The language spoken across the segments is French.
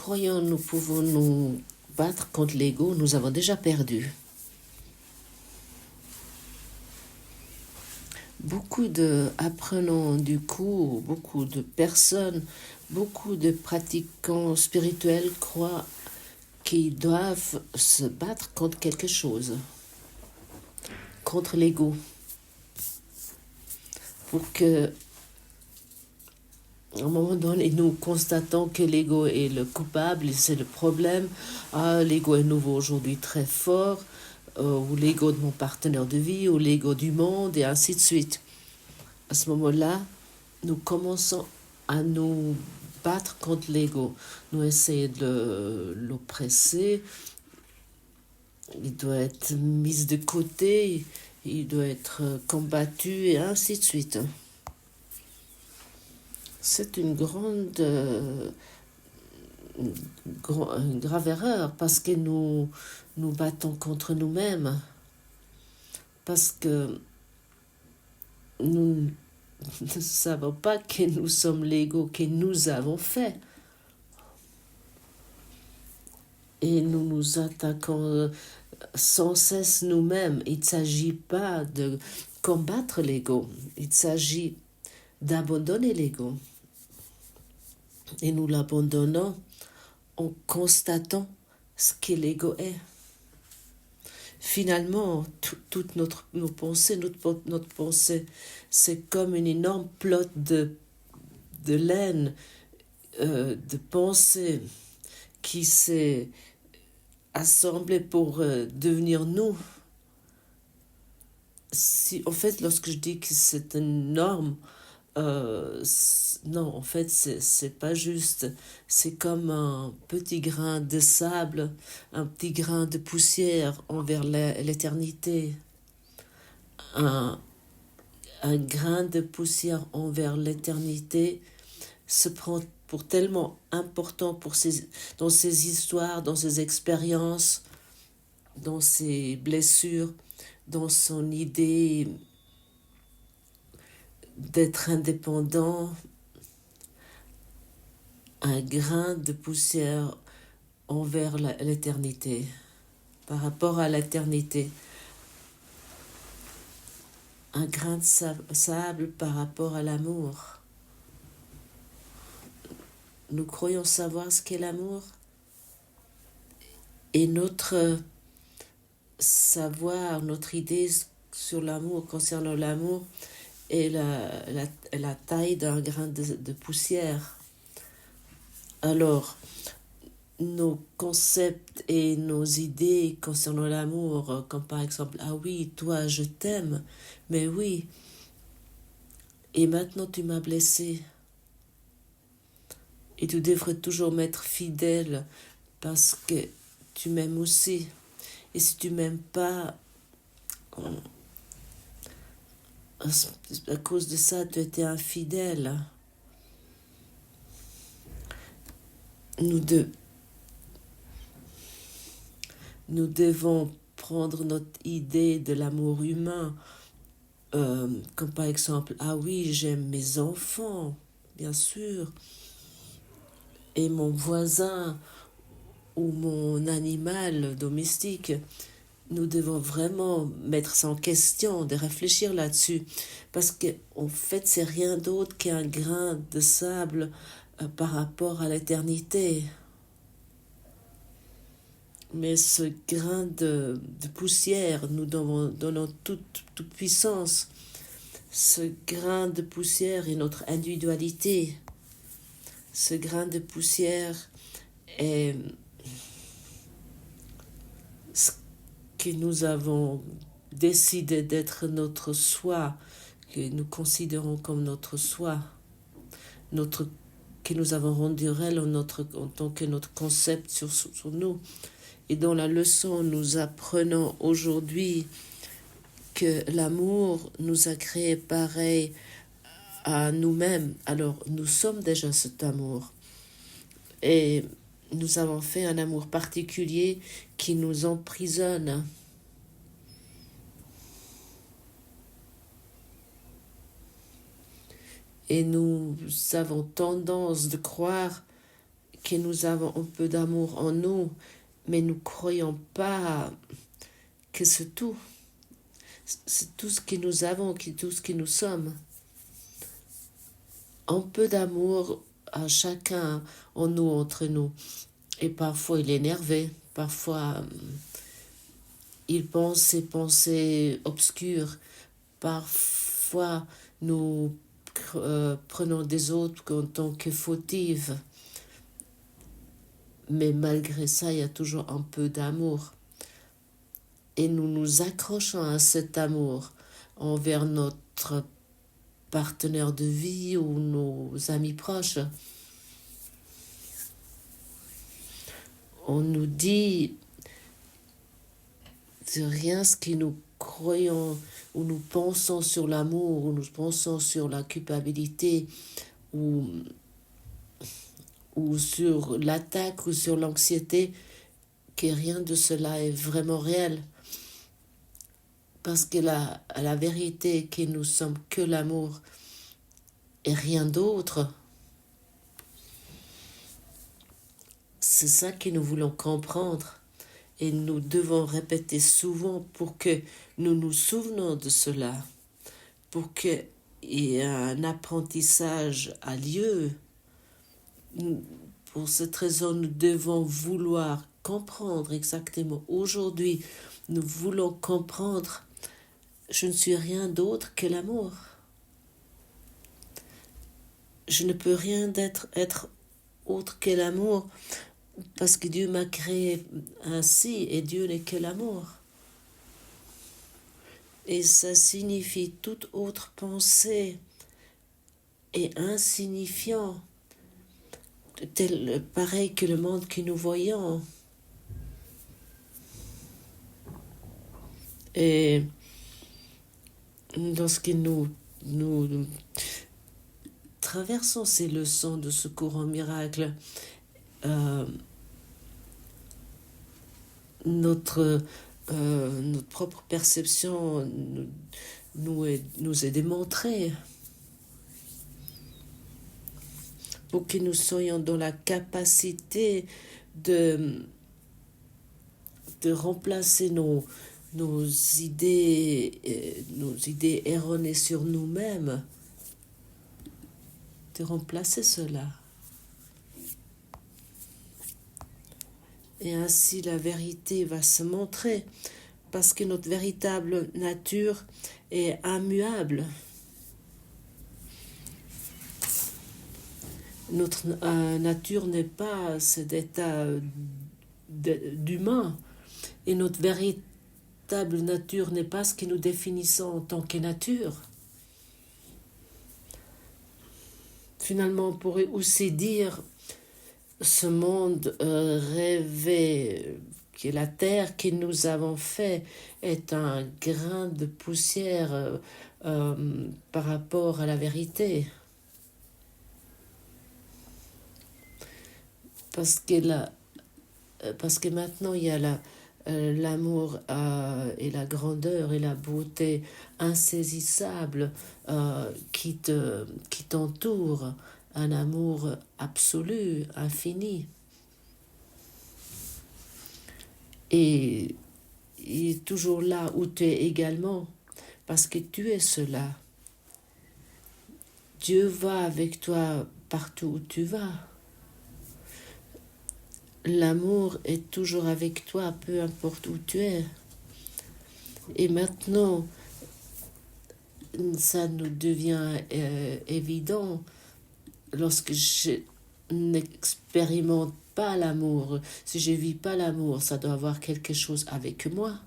croyons nous pouvons nous battre contre l'ego, nous avons déjà perdu. Beaucoup d'apprenants du cours, beaucoup de personnes, beaucoup de pratiquants spirituels croient qu'ils doivent se battre contre quelque chose, contre l'ego, pour que, à un moment donné, nous constatons que l'ego est le coupable, c'est le problème. Ah, l'ego est nouveau aujourd'hui très fort, ou l'ego de mon partenaire de vie, ou l'ego du monde, et ainsi de suite. À ce moment-là, nous commençons à nous battre contre l'ego. Nous essayons de l'oppresser. Il doit être mis de côté, il doit être combattu, et ainsi de suite. C'est une grave erreur parce que nous battons contre nous-mêmes. Parce que nous ne savons pas que nous sommes l'ego que nous avons fait. Et nous nous attaquons sans cesse nous-mêmes. Il ne s'agit pas de combattre l'ego, il s'agit d'abandonner l'ego. Et nous l'abandonnons en constatant ce que l'ego est. Finalement, toute nos pensées, notre pensée, c'est comme une énorme pelote de laine, de pensée qui s'est assemblée pour devenir nous. En fait, lorsque je dis que c'est une norme, non, en fait, c'est pas juste. C'est comme un petit grain de sable, un petit grain de poussière envers l'éternité. Un grain de poussière envers l'éternité se prend pour tellement important dans ses histoires, dans ses expériences, dans ses blessures, dans son idée d'être indépendant, un grain de poussière envers l'éternité, par rapport à l'éternité, un grain de sable par rapport à l'amour. Nous croyons savoir ce qu'est l'amour, et notre savoir, notre idée sur l'amour, concernant l'amour, est la taille d'un grain de poussière. Alors, nos concepts et nos idées concernant l'amour, comme par exemple, ah oui, toi, je t'aime, mais oui, et maintenant tu m'as blessé. Et tu devrais toujours m'être fidèle parce que tu m'aimes aussi. Et si tu m'aimes pas, à cause de ça, tu étais infidèle. Nous devons prendre notre idée de l'amour humain, comme par exemple, ah oui, j'aime mes enfants, bien sûr, et mon voisin ou mon animal domestique. Nous devons vraiment mettre ça en question, de réfléchir là-dessus, parce qu'en fait, c'est rien d'autre qu'un grain de sable par rapport à l'éternité. Mais ce grain de poussière, nous donnons toute puissance. Ce grain de poussière est notre individualité. Ce grain de poussière est ce que nous avons décidé d'être notre soi, que nous considérons comme notre soi, que nous avons rendu réel en tant que notre concept sur nous. Et dans la leçon, nous apprenons aujourd'hui que l'amour nous a créés pareil à nous-mêmes. Alors, nous sommes déjà cet amour. Et nous avons fait un amour particulier qui nous emprisonne. Et nous avons tendance de croire que nous avons un peu d'amour en nous, mais nous ne croyons pas que c'est tout. C'est tout ce que nous avons, tout ce que nous sommes. Un peu d'amour à chacun en nous, entre nous. Et parfois il est énervé, parfois il pense ses pensées obscures, parfois nous prenons des autres en tant que fautives. Mais malgré ça, il y a toujours un peu d'amour. Et nous nous accrochons à cet amour envers notre partenaire de vie ou nos amis proches. On nous dit de rien ce que nous croyons ou nous pensons sur l'amour ou nous pensons sur la culpabilité ou sur l'attaque ou sur l'anxiété, que rien de cela est vraiment réel. Parce que la vérité est que nous sommes que l'amour et rien d'autre. C'est ça que nous voulons comprendre. Et nous devons répéter souvent pour que nous nous souvenions de cela. Pour qu'il y ait un apprentissage à lieu. Pour cette raison, nous devons vouloir comprendre exactement. Aujourd'hui, nous voulons comprendre, je ne suis rien d'autre que l'amour. Je ne peux rien être autre que l'amour parce que Dieu m'a créé ainsi et Dieu n'est que l'amour. Et ça signifie toute autre pensée est insignifiant, pareil que le monde que nous voyons. Et lorsque nous traversons ces leçons de ce courant miracle, notre propre perception nous est démontrée pour que nous soyons dans la capacité de remplacer nos idées erronées sur nous-mêmes, de remplacer cela. Et ainsi la vérité va se montrer, parce que notre véritable nature est immuable. Notre nature n'est pas cet état d'humain, et notre véritable nature n'est pas ce que nous définissons en tant que nature. Finalement, on pourrait aussi dire ce monde rêvé, que la terre que nous avons fait est un grain de poussière par rapport à la vérité. Parce que maintenant il y a l'amour et la grandeur et la beauté insaisissable qui t'entoure, un amour absolu, infini. Et il est toujours là où tu es également, parce que tu es cela. Dieu va avec toi partout où tu vas. L'amour est toujours avec toi, peu importe où tu es. Et maintenant, ça nous devient évident lorsque je n'expérimente pas l'amour. Si je ne vis pas l'amour, ça doit avoir quelque chose avec moi.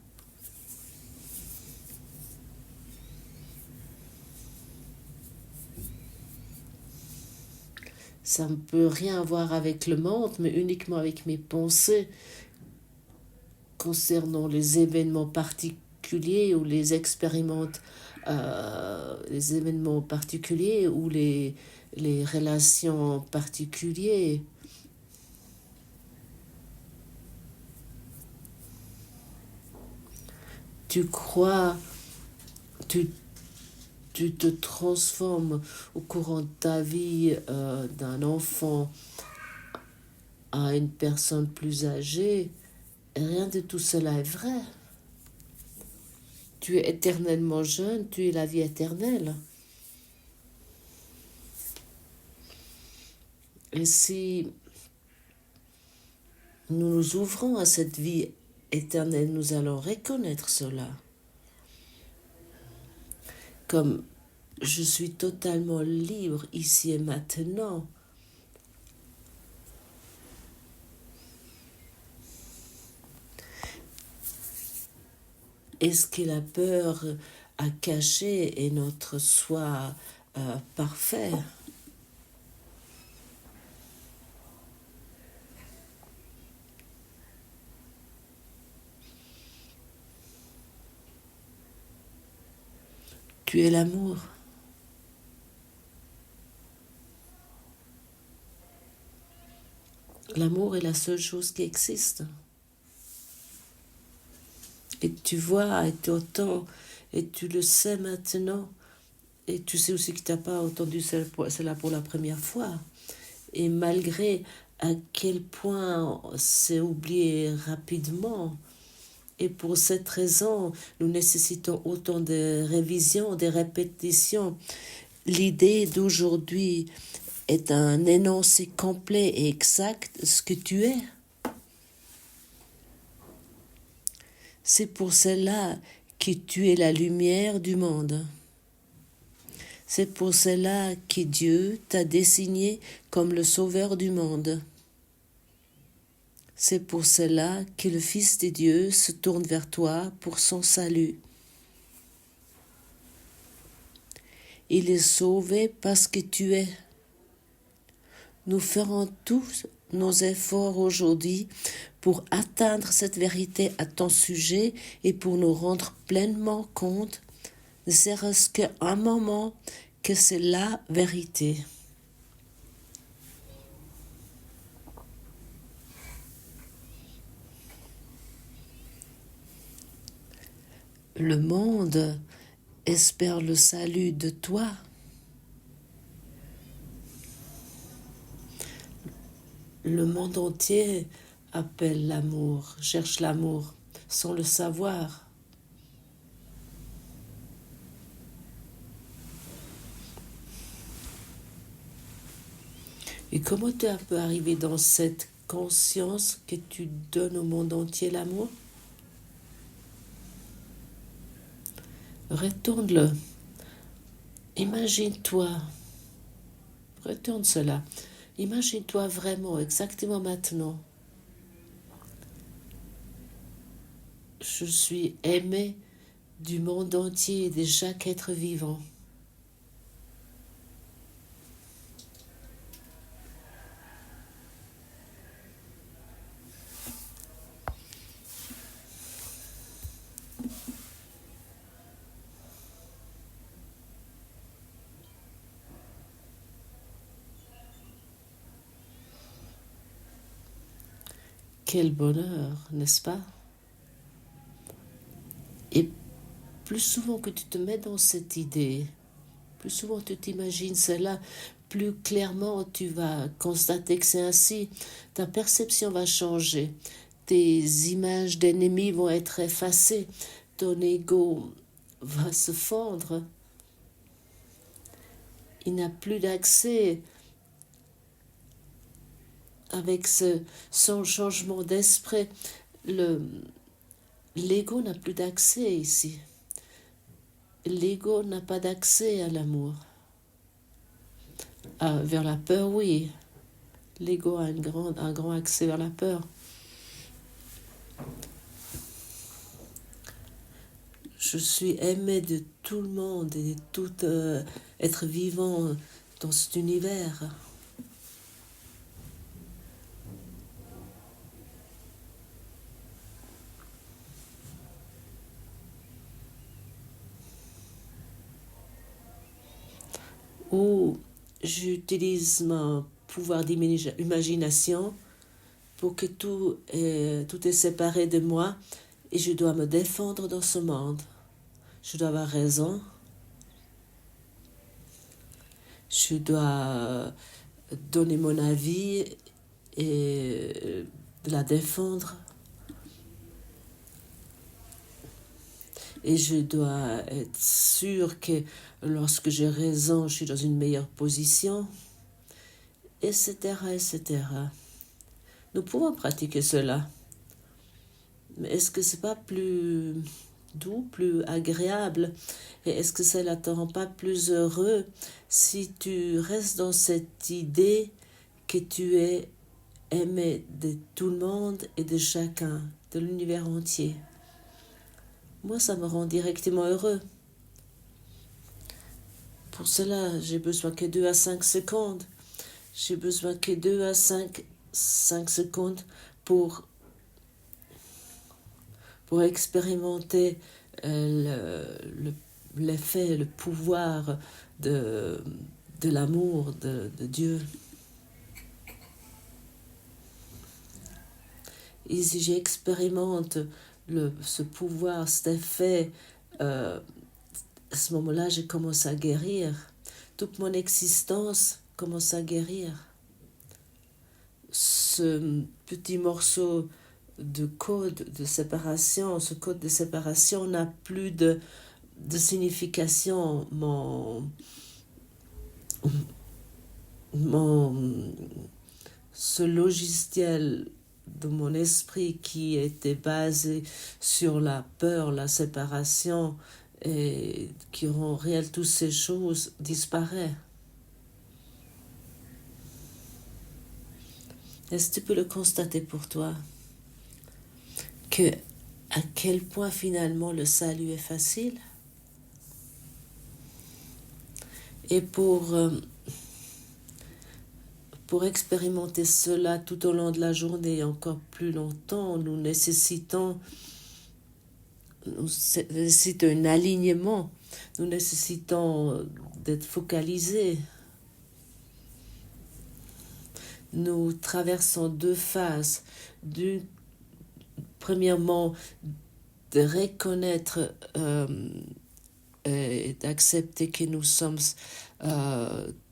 Ça ne peut rien avoir avec le monde, mais uniquement avec mes pensées concernant les événements particuliers ou les événements particuliers ou les relations particulières. Tu crois, tu te transformes au courant de ta vie d'un enfant à une personne plus âgée, rien de tout cela est vrai. Tu es éternellement jeune, tu es la vie éternelle. Et si nous nous ouvrons à cette vie éternelle, nous allons reconnaître cela. Comme je suis totalement libre ici et maintenant. Et ce que la peur a caché est notre soi parfait. Tu es l'amour. L'amour est la seule chose qui existe. Et tu vois, et tu entends, et tu le sais maintenant. Et tu sais aussi que tu n'as pas entendu cela pour la première fois. Et malgré à quel point c'est oublié rapidement. Et pour cette raison, nous nécessitons autant de révisions, de répétitions. L'idée d'aujourd'hui est un énoncé complet et exact de ce que tu es. C'est pour cela que tu es la lumière du monde. C'est pour cela que Dieu t'a désigné comme le sauveur du monde. C'est pour cela que le Fils de Dieu se tourne vers toi pour son salut. Il est sauvé parce que tu es. Nous ferons tous nos efforts aujourd'hui pour atteindre cette vérité à ton sujet et pour nous rendre pleinement compte, ne serait-ce qu'un moment, que c'est la vérité. Le monde espère le salut de toi. Le monde entier appelle l'amour, cherche l'amour, sans le savoir. Et comment tu peux arriver dans cette conscience que tu donnes au monde entier l'amour? Retourne-le. Imagine-toi. Retourne cela. Imagine-toi vraiment, exactement maintenant. Je suis aimé du monde entier et de chaque être vivant. Quel bonheur, n'est-ce pas? Et plus souvent que tu te mets dans cette idée, plus souvent tu t'imagines cela, plus clairement tu vas constater que c'est ainsi. Ta perception va changer. Tes images d'ennemis vont être effacées. Ton ego va se fondre. Il n'a plus d'accès avec son changement d'esprit. L'ego n'a plus d'accès ici. L'ego n'a pas d'accès à l'amour. Vers la peur, oui. L'ego a un grand accès vers la peur. Je suis aimé de tout le monde et de tout être vivant dans cet univers. Où j'utilise mon pouvoir d'imagination pour que tout est séparé de moi et je dois me défendre dans ce monde. Je dois avoir raison. Je dois donner mon avis et de la défendre. Et je dois être sûr que lorsque j'ai raison, je suis dans une meilleure position, etc., etc. Nous pouvons pratiquer cela. Mais est-ce que c'est pas plus doux, plus agréable? Et est-ce que ça ne te rend pas plus heureux si tu restes dans cette idée que tu es aimé de tout le monde et de chacun, de l'univers entier? Moi, ça me rend directement heureux. Pour cela, j'ai besoin que 2 à 5 secondes. J'ai besoin que 2 à 5 secondes pour expérimenter l'effet, le pouvoir de l'amour de Dieu. Et si j'expérimente ce pouvoir, cet effet, à ce moment-là, je commence à guérir. Toute mon existence commence à guérir. Ce petit morceau de code de séparation, ce code de séparation n'a plus de signification. Ce logiciel de mon esprit qui était basé sur la peur, la séparation et qui rend réel toutes ces choses disparaît. Est-ce que tu peux le constater pour toi? Que à quel point finalement le salut est facile? Et pour expérimenter cela tout au long de la journée et encore plus longtemps, nous nécessitons un alignement, nous nécessitons d'être focalisés. Nous traversons 2 phases. Premièrement, de reconnaître et d'accepter que nous sommes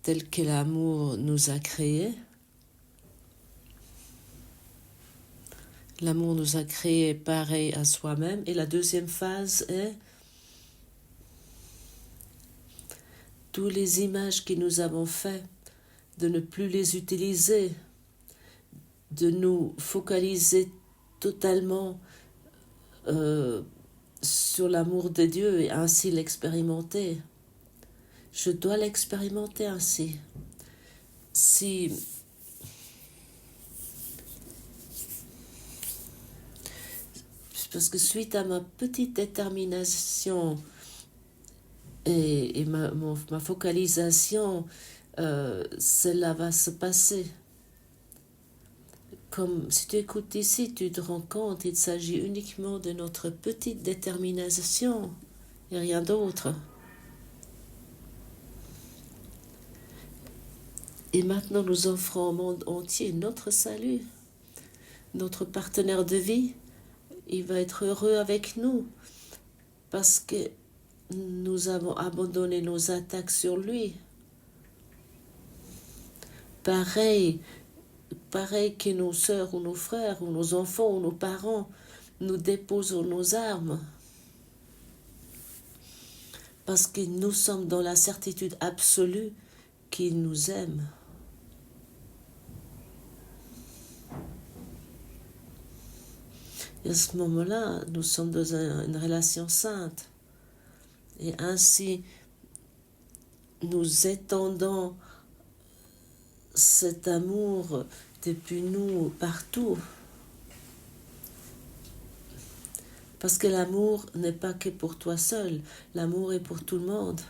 tels que l'amour nous a créés. L'amour nous a créés pareil à soi-même. Et la deuxième phase est toutes les images que nous avons faites, de ne plus les utiliser, de nous focaliser totalement sur l'amour de Dieu et ainsi l'expérimenter. Je dois l'expérimenter ainsi. Parce que suite à ma petite détermination et ma focalisation, cela va se passer. Comme si tu écoutes ici, tu te rends compte, il s'agit uniquement de notre petite détermination et rien d'autre. Et maintenant, nous offrons au monde entier notre salut, notre partenaire de vie. Il va être heureux avec nous parce que nous avons abandonné nos attaques sur lui. Pareil que nos sœurs ou nos frères ou nos enfants ou nos parents, nous déposons nos armes parce que nous sommes dans la certitude absolue qu'il nous aime. Et à ce moment-là, nous sommes dans une relation sainte. Et ainsi, nous étendons cet amour depuis nous partout. Parce que l'amour n'est pas que pour toi seul, l'amour est pour tout le monde.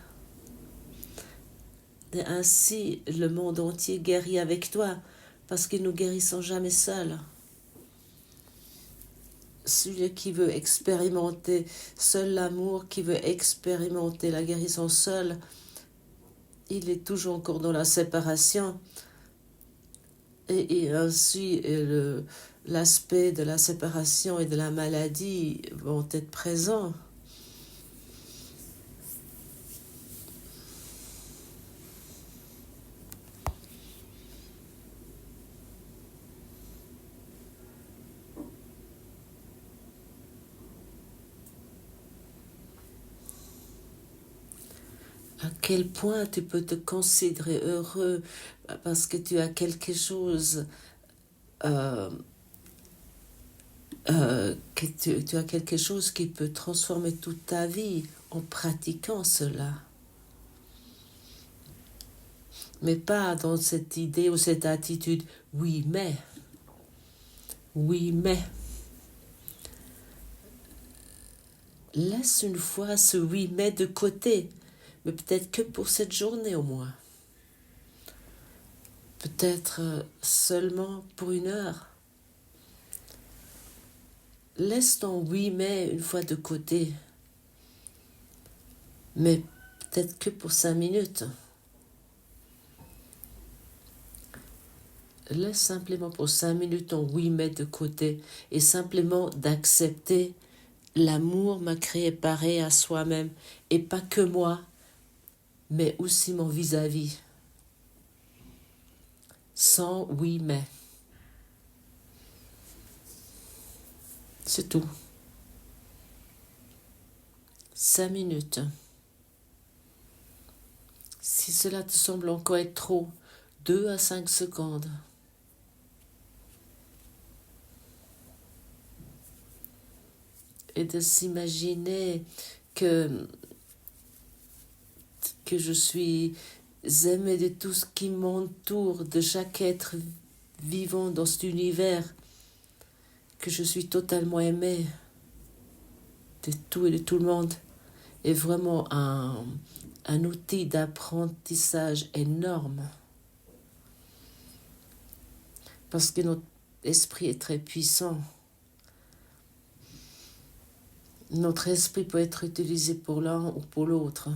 Et ainsi, le monde entier guérit avec toi, parce que nous guérissons jamais seuls. Celui qui veut expérimenter seul l'amour, qui veut expérimenter la guérison seul, il est toujours encore dans la séparation. Et ainsi, l'aspect de la séparation et de la maladie vont être présents. À quel point tu peux te considérer heureux parce que tu as quelque chose, que tu as quelque chose qui peut transformer toute ta vie en pratiquant cela. Mais pas dans cette idée ou cette attitude, oui mais, oui mais. Laisse une fois ce oui mais de côté, mais peut-être que pour cette journée au moins. Peut-être seulement pour 1 heure. Laisse ton oui mais une fois de côté, mais peut-être que pour 5 minutes. Laisse simplement pour 5 minutes ton oui mais de côté et simplement d'accepter l'amour m'a créé pareil à soi-même et pas que moi, mais aussi mon vis-à-vis. Sans oui mais. C'est tout. 5 minutes. Si cela te semble encore être trop, 2 à 5 secondes. Et de s'imaginer que je suis aimée de tout ce qui m'entoure, de chaque être vivant dans cet univers, que je suis totalement aimée de tout et de tout le monde, est vraiment un outil d'apprentissage énorme. Parce que notre esprit est très puissant. Notre esprit peut être utilisé pour l'un ou pour l'autre.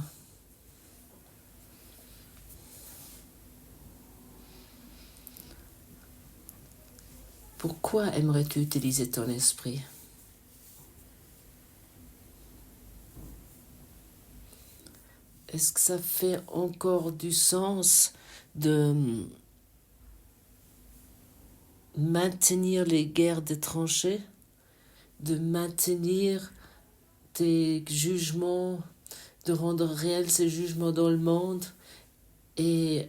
Pourquoi aimerais-tu utiliser ton esprit? Est-ce que ça fait encore du sens de maintenir les guerres de tranchées, de maintenir tes jugements, de rendre réels ces jugements dans le monde et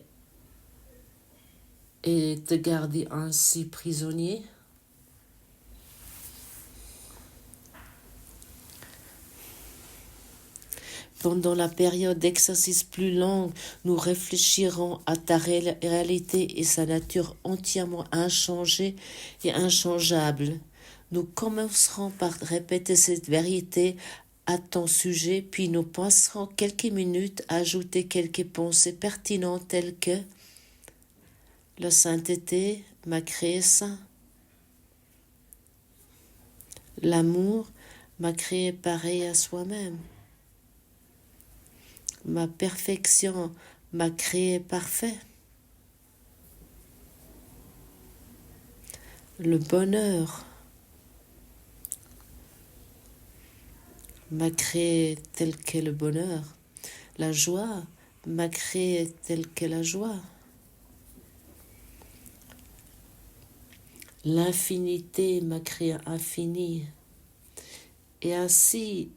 te garder ainsi prisonnier? Pendant la période d'exercice plus longue, nous réfléchirons à ta réalité et sa nature entièrement inchangée et inchangeable. Nous commencerons par répéter cette vérité à ton sujet, puis nous passerons quelques minutes à ajouter quelques pensées pertinentes telles que la sainteté m'a créé saint, l'amour m'a créé pareil à soi-même. Ma perfection m'a créé parfait. Le bonheur m'a créé tel qu'est le bonheur. La joie m'a créé telle qu'est la joie. L'infinité m'a créé infini. Et ainsi,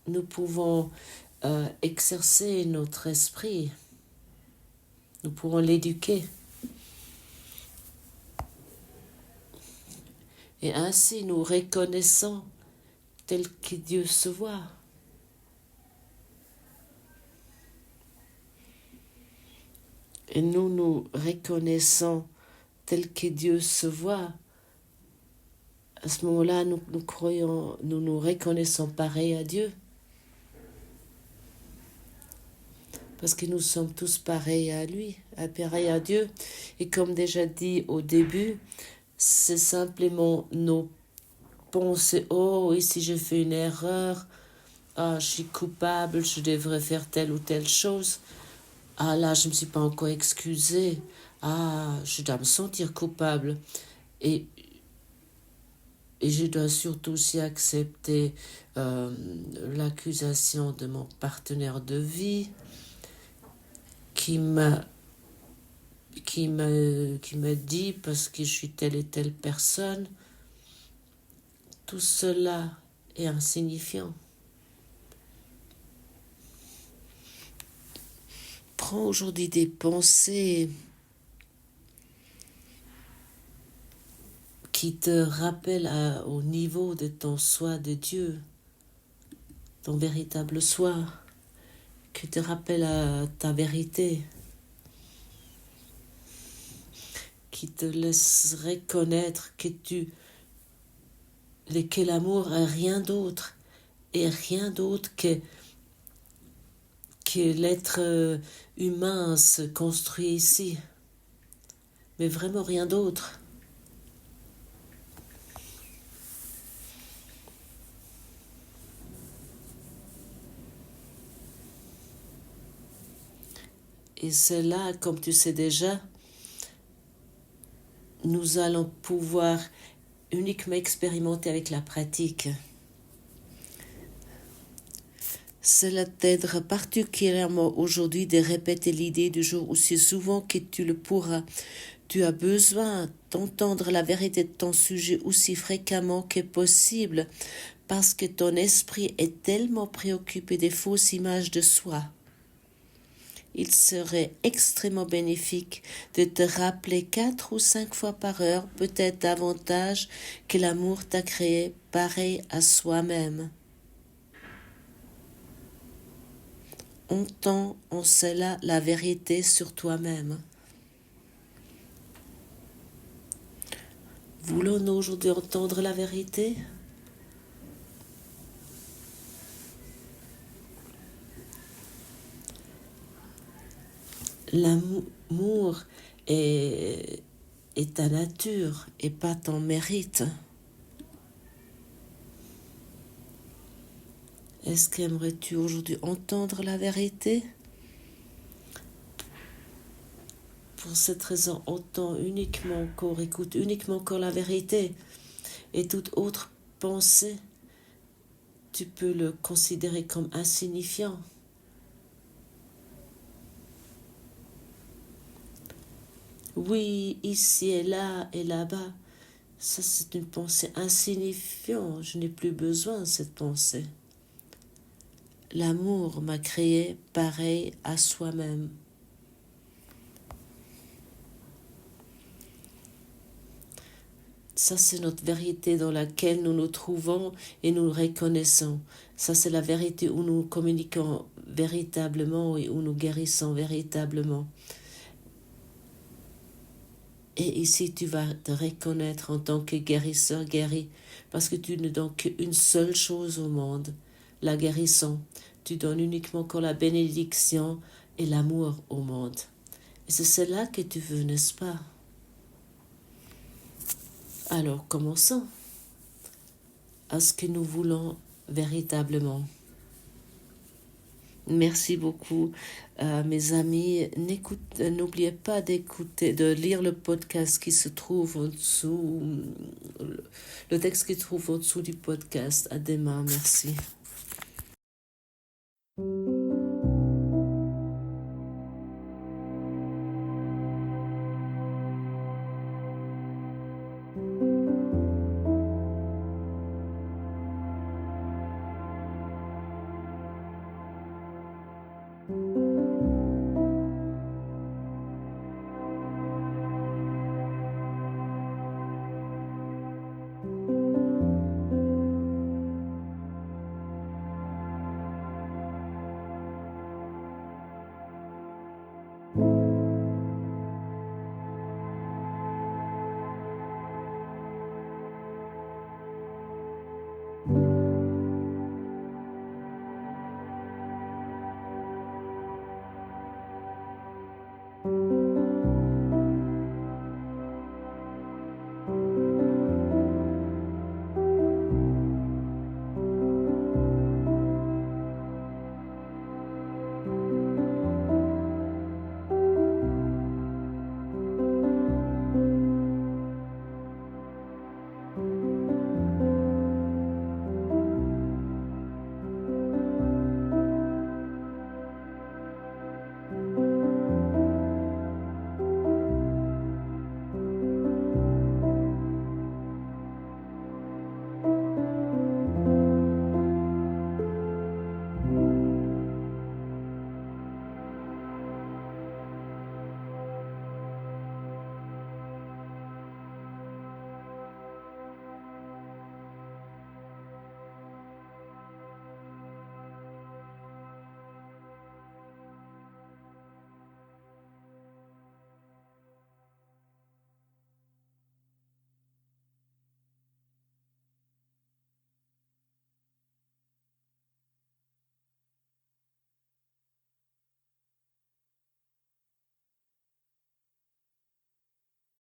nous pouvons exercer notre esprit. Nous pourrons l'éduquer. Et ainsi, nous reconnaissons tel que Dieu se voit. Et nous nous reconnaissons tel que Dieu se voit. À ce moment-là, nous nous reconnaissons pareil à Dieu. Parce que nous sommes tous pareils à lui, pareils à Dieu. Et comme déjà dit au début, c'est simplement nos pensées. Oh, et si je fais une erreur, ah, je suis coupable, je devrais faire telle ou telle chose. Ah là, je ne me suis pas encore excusée. Ah, je dois me sentir coupable. Et je dois surtout aussi accepter l'accusation de mon partenaire de vie qui me dit parce que je suis telle et telle personne. Tout cela est insignifiant. Prends aujourd'hui des pensées qui te rappellent au niveau de ton soi de Dieu, ton véritable soi, qui te rappellent à ta vérité, qui te laisse reconnaître que l'amour est rien d'autre, et rien d'autre que l'être humain se construit ici, mais vraiment rien d'autre. Et cela, comme tu sais déjà, nous allons pouvoir uniquement expérimenter avec la pratique. Cela t'aidera particulièrement aujourd'hui de répéter l'idée du jour aussi souvent que tu le pourras. Tu as besoin d'entendre la vérité de ton sujet aussi fréquemment que possible parce que ton esprit est tellement préoccupé des fausses images de soi. Il serait extrêmement bénéfique de te rappeler 4 ou 5 fois par heure, peut-être davantage, que l'amour t'a créé pareil à soi-même. Entends en cela la vérité sur toi-même. Voulons-nous aujourd'hui entendre la vérité ? L'amour est ta nature et pas ton mérite. Est-ce qu'aimerais-tu aujourd'hui entendre la vérité ? Pour cette raison, entends uniquement encore, écoute uniquement encore la vérité. Et toute autre pensée, tu peux le considérer comme insignifiant. Oui, ici et là-bas, ça c'est une pensée insignifiante. Je n'ai plus besoin de cette pensée. L'amour m'a créé pareil à soi-même. Ça, c'est notre vérité dans laquelle nous nous trouvons et nous reconnaissons. Ça, c'est la vérité où nous communiquons véritablement et où nous guérissons véritablement. Et ici, tu vas te reconnaître en tant que guérisseur guéri, parce que tu ne donnes qu'une seule chose au monde, la guérison. Tu donnes uniquement encore la bénédiction et l'amour au monde. Et c'est cela que tu veux, n'est-ce pas? Alors, commençons à ce que nous voulons véritablement. Merci beaucoup, mes amis. N'oubliez pas de lire le podcast qui se trouve en dessous, le texte qui se trouve en dessous du podcast. À demain, merci.